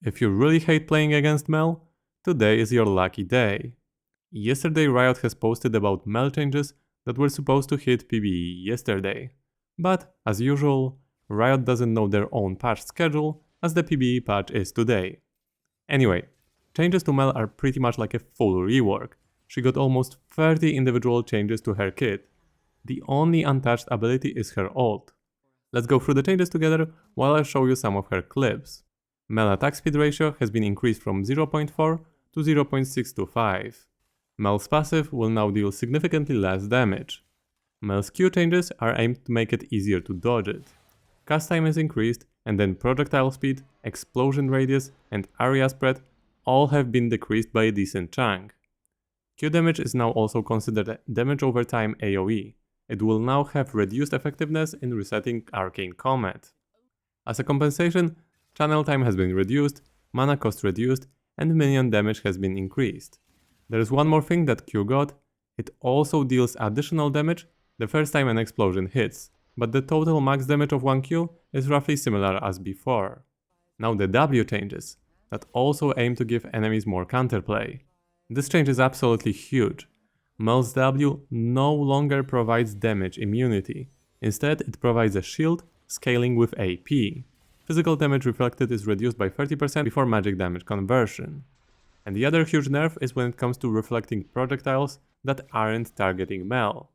If you really hate playing against Mel, today is your lucky day. Yesterday Riot has posted about Mel changes that were supposed to hit PBE yesterday. But, as usual, Riot doesn't know their own patch schedule, as the PBE patch is today. Anyway, changes to Mel are pretty much like a full rework. She got almost 30 individual changes to her kit. The only untouched ability is her ult. Let's go through the changes together while I show you some of her clips. Mel attack speed ratio has been increased from 0.4 to 0.625. Mel's passive will now deal significantly less damage. Mel's Q changes are aimed to make it easier to dodge it. Cast time is increased, and then projectile speed, explosion radius, and area spread all have been decreased by a decent chunk. Q damage is now also considered a damage over time AoE. It will now have reduced effectiveness in resetting arcane combat. As a compensation, channel time has been reduced, mana cost reduced, and minion damage has been increased. There is one more thing that Q got: it also deals additional damage the first time an explosion hits, but the total max damage of 1 Q is roughly similar as before. Now the W changes, that also aim to give enemies more counterplay. This change is absolutely huge. Mel's W no longer provides damage immunity. Instead, it provides a shield scaling with AP. Physical damage reflected is reduced by 30% before magic damage conversion. And the other huge nerf is when it comes to reflecting projectiles that aren't targeting Mel.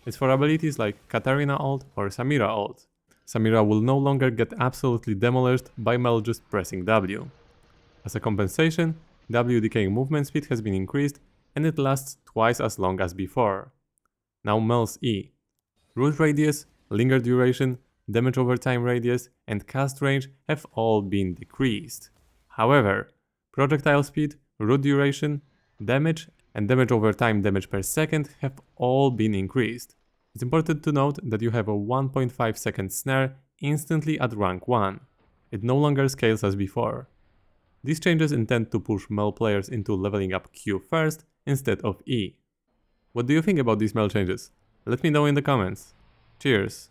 It's for abilities like Katarina ult or Samira ult. Samira will no longer get absolutely demolished by Mel just pressing W. As a compensation, W decaying movement speed has been increased and it lasts twice as long as before. Now Mel's E. Root radius, linger duration, damage over time radius, and cast range have all been decreased. However, projectile speed, root duration, damage, and damage over time damage per second have all been increased. It's important to note that you have a 1.5 second snare instantly at rank 1. It no longer scales as before. These changes intend to push Mel players into leveling up Q first instead of E. What do you think about these Mel changes? Let me know in the comments. Cheers!